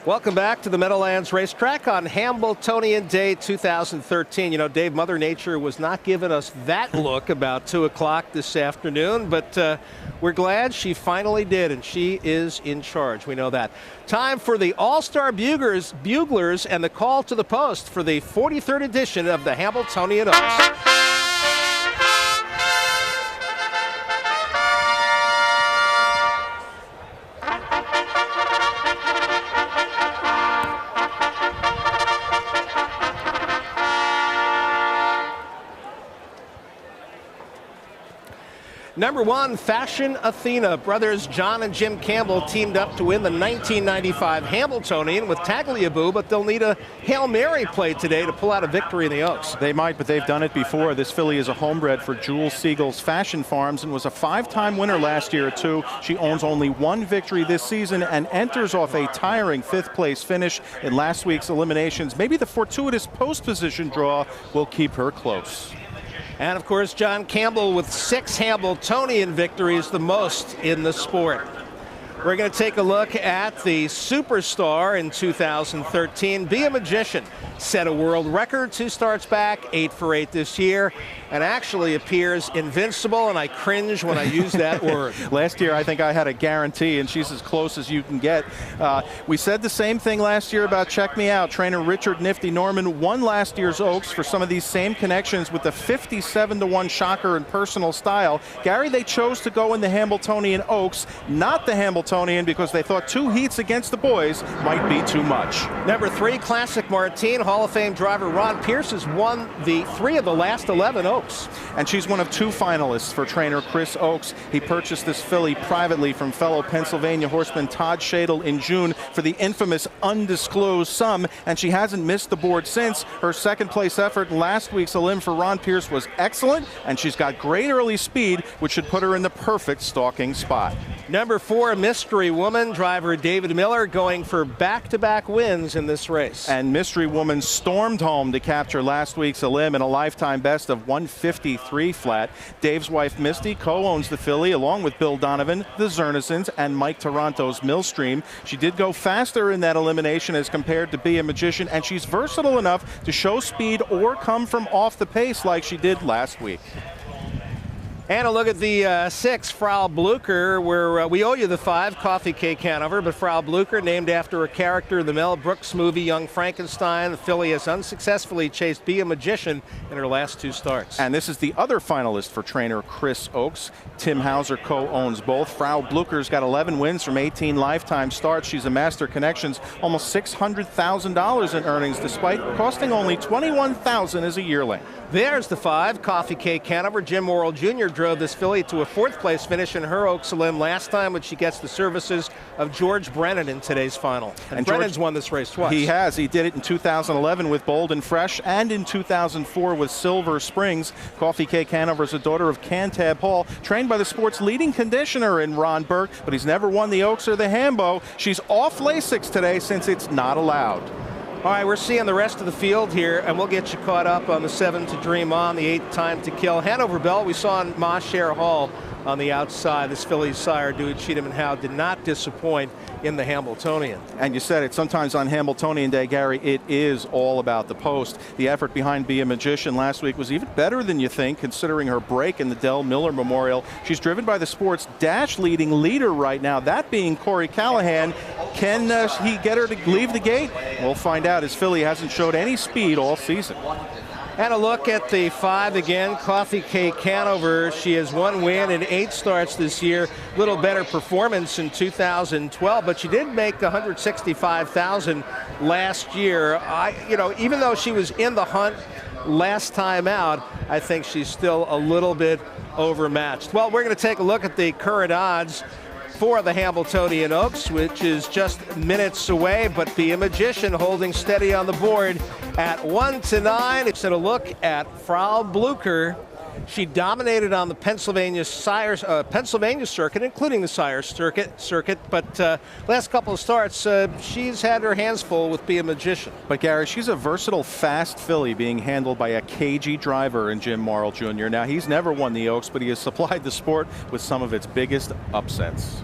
Welcome back to the Meadowlands racetrack on Hambletonian Day 2013. You know, Dave, Mother Nature was not giving us that look about 2 o'clock this afternoon, but we're glad she finally did, and she is in charge. We know that. Time for the All-Star Buglers and the call to the post for the 43rd edition of the Hambletonian Oaks. Number 1, Fashion Athena. Brothers John and Jim Campbell teamed up to win the 1995 Hambletonian with Tagliabue, but they'll need a Hail Mary play today to pull out a victory in the Oaks. They might, but they've done it before. This filly is a homebred for Jules Siegel's Fashion Farms and was a 5-time winner last year, too. She owns only 1 victory this season and enters off a tiring 5th-place finish in last week's eliminations. Maybe the fortuitous post position draw will keep her close. And, of course, John Campbell with 6 Hambletonian victories, the most in the sport. We're going to take a look at the superstar in 2013. Be a Magician set a world record 2 starts back, 8 for 8 this year, and actually appears invincible, and I cringe when I use that word. Last year, I think I had a guarantee, and she's as close as you can get. We said the same thing last year about Check Me Out. Trainer Richard Nifty Norman won last year's Oaks for some of these same connections with the 57-1 shocker in personal style. Gary, they chose to go in the Hambletonian Oaks, not the Hambletonian, because they thought 2 heats against the boys might be too much. Number 3, Classic Martine. Hall of Fame driver Ron Pierce has won the 3 of the last 11 Oaks. And she's one of 2 finalists for trainer Chris Oakes. He purchased this filly privately from fellow Pennsylvania horseman Todd Shadle in June for the infamous undisclosed sum, and she hasn't missed the board since. Her 2nd-place effort in last week's elim for Ron Pierce was excellent, and she's got great early speed, which should put her in the perfect stalking spot. Number 4, Mystery Woman, driver David Miller, going for back-to-back wins in this race. And Mystery Woman stormed home to capture last week's elim in a lifetime best of 153 flat. Dave's wife Misty co-owns the filly along with Bill Donovan, the Zernizens, and Mike Taranto's Millstream. She did go faster in that elimination as compared to Be a Magician, and she's versatile enough to show speed or come from off the pace like she did last week. And a look at the 6, Frau Blucher, where we owe you the 5, Coffee Cake Hanover, but Frau Blucher, named after a character in the Mel Brooks movie Young Frankenstein. The filly has unsuccessfully chased Be a Magician in her last 2 starts. And this is the other finalist for trainer Chris Oakes. Tim Hauser co-owns both. Frau Blucher's got 11 wins from 18 lifetime starts. She's a master connections, almost $600,000 in earnings, despite costing only $21,000 as a yearling. There's the 5, Coffee Cake Hanover. Jim Morrill Jr. drove this filly to a 4th-place finish in her Oaks elim last time, when she gets the services of George Brennan in today's final. And Brennan's won this race twice. He has. He did it in 2011 with Bold and Fresh, and in 2004 with Silver Springs. Coffee Cake Hanover is a daughter of Cantab Hall, trained by the sport's leading conditioner in Ron Burke, but he's never won the Oaks or the Hambo. She's off Lasix today since it's not allowed. All right, we're seeing the rest of the field here, and we'll get you caught up on the 7 to Dream On, the 8 Time to Kill. Hanover Bell, we saw in Ma Cher Hall on the outside. This filly's sire, Dewey Cheatham and Howe, did not disappoint in the Hambletonian. And you said it, sometimes on Hambletonian Day, Gary, it is all about the post. The effort behind Be a Magician last week was even better than you think, considering her break in the Dell Miller Memorial. She's driven by the sport's dash-leading leader right now, that being Corey Callahan. Can he get her to leave the gate? We'll find out. His filly hasn't showed any speed all season. And a look at the 5 again, Coffee Cake Hanover. She has 1 win in 8 starts this year. Little better performance in 2012, but she did make $165,000 last year. Even though she was in the hunt last time out, I think she's still a little bit overmatched. Well, we're going to take a look at the current odds for the Hambletonian Oaks, which is just minutes away, but Be a Magician holding steady on the board at 1 to 9. It's a look at Frau Blucher. She dominated on the Pennsylvania circuit, including the Sires circuit, but last couple of starts, she's had her hands full with Be a Magician. But Gary, she's a versatile, fast filly being handled by a cagey driver in Jim Morrill Jr. Now, he's never won the Oaks, but he has supplied the sport with some of its biggest upsets.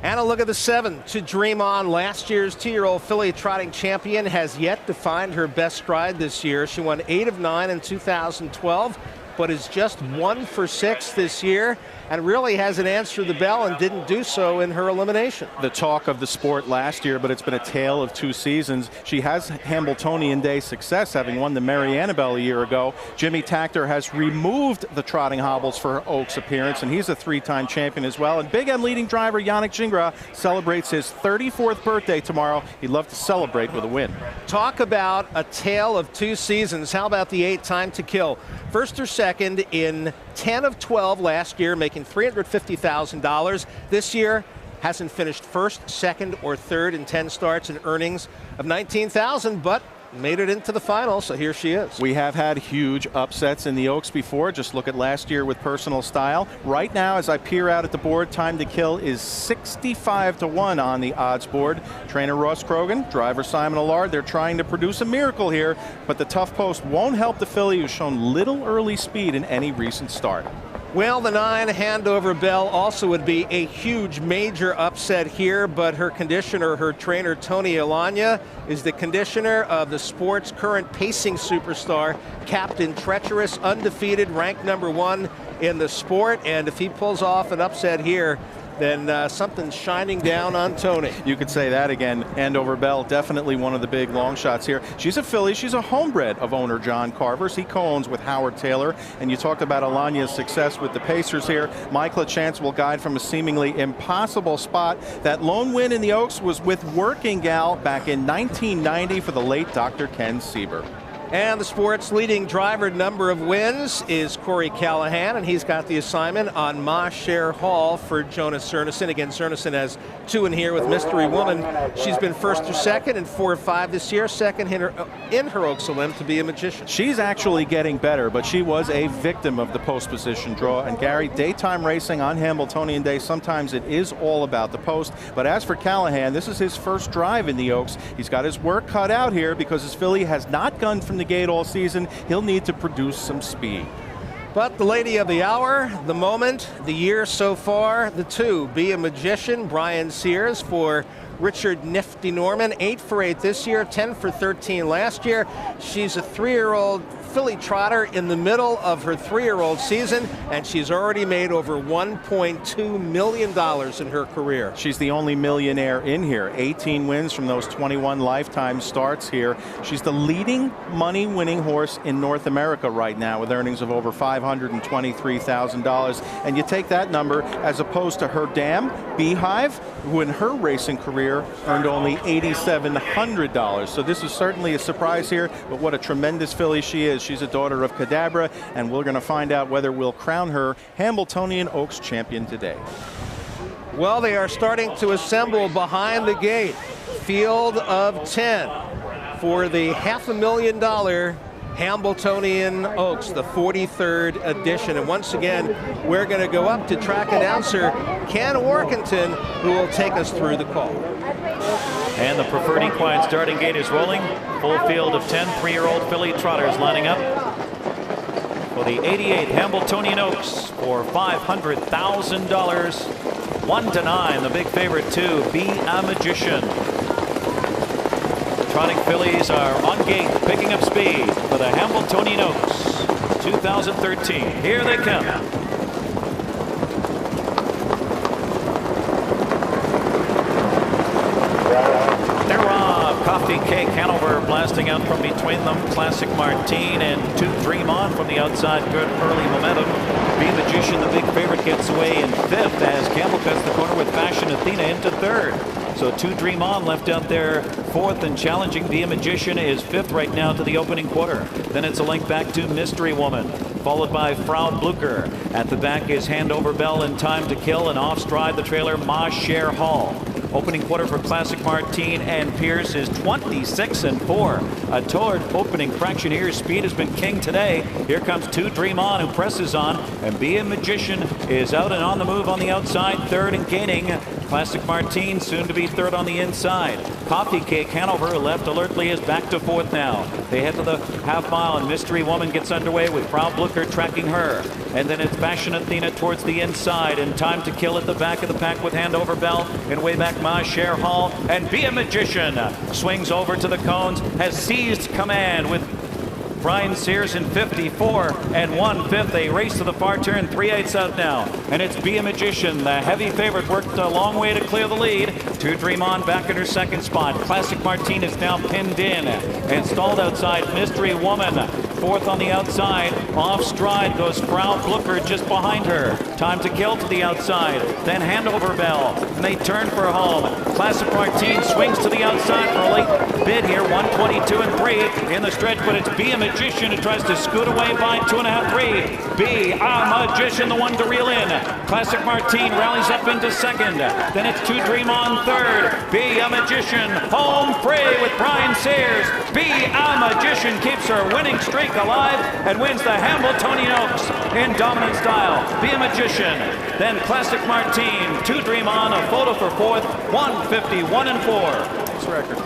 And a look at the 7 to Dream On. Last year's 2-year-old filly trotting champion has yet to find her best stride this year. She won 8 of 9 in 2012, but is just 1 for 6 this year, and really hasn't answered the bell and didn't do so in her elimination. The talk of the sport last year, but it's been a tale of 2 seasons. She has Hambletonian Day success, having won the Mary Annabelle a year ago. Jimmy Takter has removed the trotting hobbles for her Oaks appearance, and he's a 3-time champion as well. And Big M leading driver Yannick Gingras celebrates his 34th birthday tomorrow. He'd love to celebrate with a win. Talk about a tale of 2 seasons. How about the 8 Time to Kill? First or second in 10 of 12 last year, making $350,000. This year, hasn't finished first, second, or third in 10 starts and earnings of $19,000, but made it into the final, so here she is. We have had huge upsets in the Oaks before. Just look at last year with Personal Style. Right now, as I peer out at the board, Time to Kill is 65 to 1 on the odds board. Trainer Ross Krogan, driver Simon Allard, they're trying to produce a miracle here, but the tough post won't help the filly, who's shown little early speed in any recent start. Well, the 9 Hanover Bell also would be a huge major upset here, but her conditioner, her trainer Tony Alagna, is the conditioner of the sport's current pacing superstar, Captain Treacherous, undefeated, ranked #1 in the sport, and if he pulls off an upset here, then something's shining down on Tony. You could say that again. Andover Bell, definitely one of the big long shots here. She's a filly. She's a homebred of owner John Carver's. He co-owns with Howard Taylor. And you talked about Alagna's success with the Pacers here. Mike LaChance will guide from a seemingly impossible spot. That lone win in the Oaks was with Working Gal back in 1990 for the late Dr. Ken Sieber. And the sport's leading driver number of wins is Corey Callahan, and he's got the assignment on Ma Cher Hall for Jonas Cernison. Again, Cernison has 2 in here with Mystery Woman. She's been first or second in 4 or 5 this year, second in her Oaks Elim to be a magician. She's actually getting better, but she was a victim of the post position draw. And Gary, daytime racing on Hambletonian Day, sometimes it is all about the post. But as for Callahan, this is his first drive in the Oaks. He's got his work cut out here because his filly has not gunned from the gate all season. He'll need to produce some speed. But the lady of the hour, the moment, the year so far, the 2, Be a Magician, Brian Sears for Richard Nifty Norman, 8 for 8 this year, 10 for 13 last year. She's a 3-year-old filly trotter in the middle of her 3-year-old season, and she's already made over $1.2 million in her career. She's the only millionaire in here. 18 wins from those 21 lifetime starts here. She's the leading money-winning horse in North America right now with earnings of over $523,000. And you take that number as opposed to her dam, Beehive, who in her racing career earned only $8,700. So this is certainly a surprise here, but what a tremendous filly she is. She's a daughter of Cadabra, and we're going to find out whether we'll crown her Hambletonian Oaks champion today. Well, they are starting to assemble behind the gate. Field of 10 for the $500,000 Hambletonian Oaks, the 43rd edition. And once again, we're going to go up to track announcer Ken Workington, who will take us through the call. And the preferred equine starting gate is rolling. Full field of 10 3-year-old filly trotters lining up for the 88th Hambletonian Oaks for $500,000. 1 to 9, the big favorite 2, Be a Magician. The trotting fillies are on gate, picking up speed for the Hambletonian Oaks 2013. Here they come. Coffee Cake Hanover blasting out from between them. Classic Martine and 2 Dream On from the outside. Good early momentum. Be a Magician, the big favorite, gets away in 5th as Campbell cuts the corner with Fashion Athena into 3rd. So 2 Dream On left out there 4th and challenging. Be a Magician is 5th right now to the opening quarter. Then it's a link back to Mystery Woman, followed by Frau Blucher. At the back is Hanover Bell and Time to Kill, and off stride the trailer Ma Cher Hall. Opening quarter for Classic Martine and Pierce is 26-4. A toward opening fraction here. Speed has been king today. Here comes 2 Dream On, who presses on, and Be a Magician is out and on the move on the outside. 3rd and gaining Classic Martine soon to be third on the inside. Coffee Cake Hanover left alertly is back to fourth now. They head to the half mile and Mystery Woman gets underway with Proud Blooker tracking her. And then it's Fashion Athena towards the inside, and Time to Kill at the back of the pack with Handover Bell and way back Ma Cher Hall, and Be a Magician swings over to the cones, has seized command with Brian Sears in 54 and 1/5. They race to the far turn, 3/8 out now. And it's Be a Magician, the heavy favorite, worked a long way to clear the lead. To Dream On back in her second spot. Classic Martine is now pinned in and stalled outside Mystery Woman. Fourth on the outside. Off stride goes Frau Blooker just behind her. Time to Kill to the outside. Then Handover Bell. And they turn for home. Classic Martine swings to the outside for a late bid here. 1:22 and 3 in the stretch, but it's Be a Magician who tries to scoot away by 2.5, 3. Be a Magician, the one to reel in. Classic Martine rallies up into second. Then it's To Dream On third. Be a Magician home free with Brian Sears. Be a Magician keeps her winning streak alive and wins the Hambletonian Oaks in dominant style. Be a Magician. Then Classic Martine. To Dream On, a photo for fourth. 1:51 and 4. Nice record.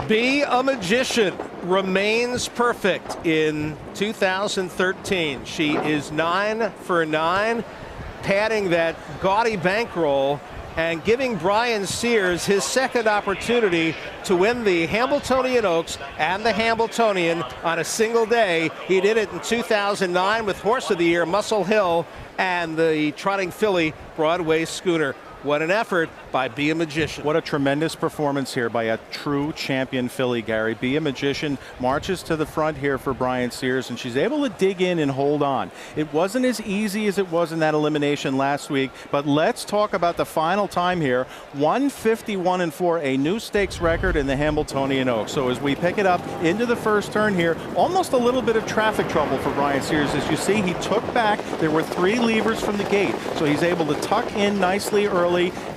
Be a Magician remains perfect in 2013. She is 9 for 9, padding that gaudy bankroll and giving Brian Sears his second opportunity to win the Hambletonian Oaks and the Hambletonian on a single day. He did it in 2009 with Horse of the Year, Muscle Hill, and the Trotting Filly Broadway Schooner. What an effort by Be a Magician. What a tremendous performance here by a true champion filly, Gary. Be a Magician marches to the front here for Brian Sears, and she's able to dig in and hold on. It wasn't as easy as it was in that elimination last week, but let's talk about the final time here. 1:51 and 4, a new stakes record in the Hambletonian Oaks. So as we pick it up into the first turn here, almost a little bit of traffic trouble for Brian Sears. As you see, he took back. There were 3 levers from the gate, so he's able to tuck in nicely early,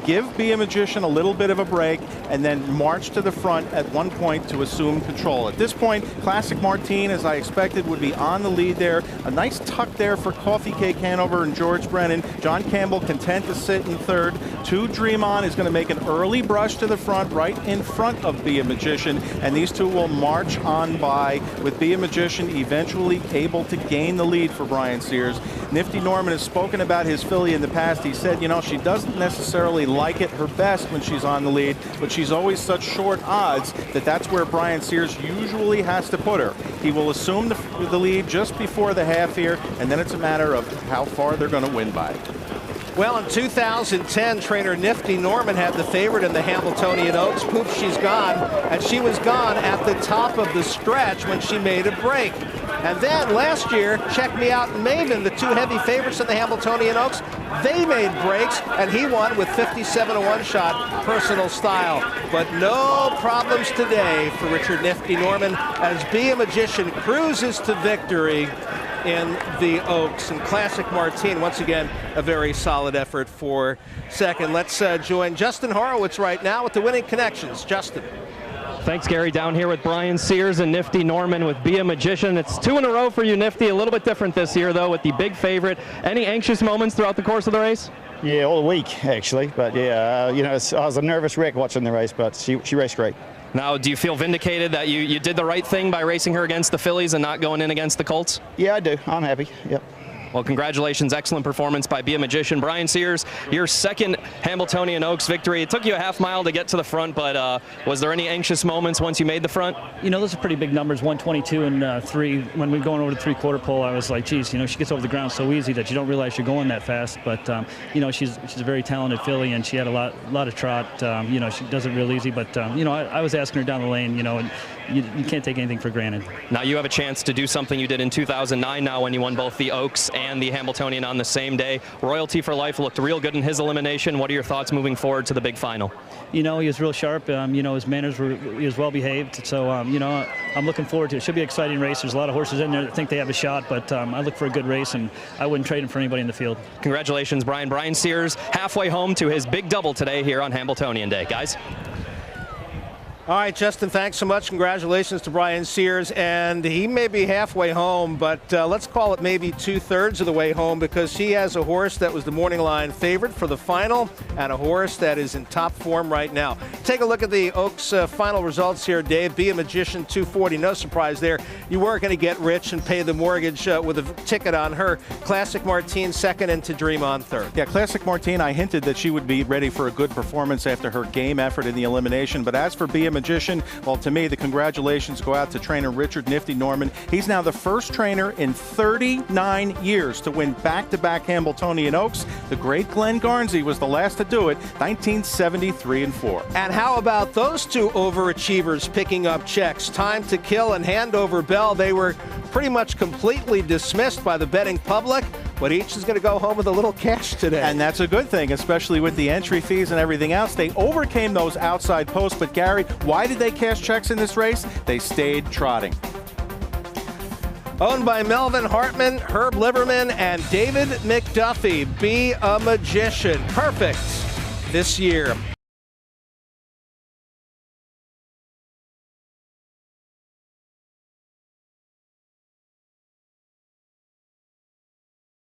give Be a Magician a little bit of a break, and then march to the front at one point to assume control. At this point, Classic Martine, as I expected, would be on the lead there. A nice tuck there for Coffee Cake Hanover and George Brennan. John Campbell content to sit in third. To Dream On is going to make an early brush to the front, right in front of Be a Magician, and these two will march on by, with Be a Magician eventually able to gain the lead for Brian Sears. Nifty Norman has spoken about his filly in the past. He said, you know, she doesn't necessarily like it her best when she's on the lead, but she's always such short odds that that's where Brian Sears usually has to put her. He will assume the lead just before the half here, and then it's a matter of how far they're going to win by. Well, in 2010, trainer Nifty Norman had the favorite in the Hambletonian Oaks. Poof, she's gone, and she was gone at the top of the stretch when she made a break. And then last year, Check Me Out and Maven, the 2 heavy favorites in the Hambletonian Oaks, they made breaks, and he won with 57 to 1 shot, personal style. But no problems today for Richard Nifty Norman as Be a Magician cruises to victory in the Oaks. And Classic Martine, once again, a very solid effort for second. Let's join Justin Horowitz right now with the Winning Connections. Justin. Thanks, Gary. Down here with Brian Sears and Nifty Norman with Be a Magician. It's 2 in a row for you, Nifty. A little bit different this year, though, with the big favorite. Any anxious moments throughout the course of the race? Yeah, all week, actually. But, yeah, you know, I was a nervous wreck watching the race, but she raced great. Now, do you feel vindicated that you did the right thing by racing her against the fillies and not going in against the colts? Yeah, I do. I'm happy. Yep. Well, congratulations. Excellent performance by Be a Magician. Brian Sears, your second Hambletonian Oaks victory. It took you a half mile to get to the front, but was there any anxious moments once you made the front? You know, those are pretty big numbers, 122 and 3. When we were going over the 3/4 pole, I was like, geez, you know, she gets over the ground so easy that you don't realize you're going that fast. But, you know, she's a very talented filly, and she had a lot of trot. You know, she does it real easy. But, you know, I was asking her down the lane, you know, and you can't take anything for granted. Now you have a chance to do something you did in 2009 now when you won both the Oaks and the Hambletonian on the same day. Royalty for Life looked real good in his elimination. What are your thoughts moving forward to the big final? You know, he was real sharp. You know, his manners he was well behaved. So, you know, I'm looking forward to it. It should be an exciting race. There's a lot of horses in there that think they have a shot, but I look for a good race, and I wouldn't trade him for anybody in the field. Congratulations, Brian. Brian Sears halfway home to his big double today here on Hambletonian Day. Guys. All right, Justin, thanks so much. Congratulations to Brian Sears. And he may be halfway home, but let's call it maybe 2/3 of the way home, because he has a horse that was the morning line favorite for the final and a horse that is in top form right now. Take a look at the Oaks final results here, Dave. Be a Magician 240. No surprise there. You were going to get rich and pay the mortgage with a ticket on her. Classic Martine second, and To Dream On third. Yeah, Classic Martine, I hinted that she would be ready for a good performance after her game effort in the elimination. But as for Be a Magician, well, to me, the congratulations go out to trainer Richard Nifty Norman. He's now the first trainer in 39 years to win back-to-back Hambletonian Oaks. The great Glenn Garnsey was the last to do it, 1973 and 4. And how about those two overachievers picking up checks? Time to Kill and Handover Bell. They were pretty much completely dismissed by the betting public, but each is going to go home with a little cash today. And that's a good thing, especially with the entry fees and everything else. They overcame those outside posts, but Gary, why did they cash checks in this race? They stayed trotting. Owned by Melvin Hartman, Herb Liverman, and David McDuffie. Be a Magician. Perfect this year.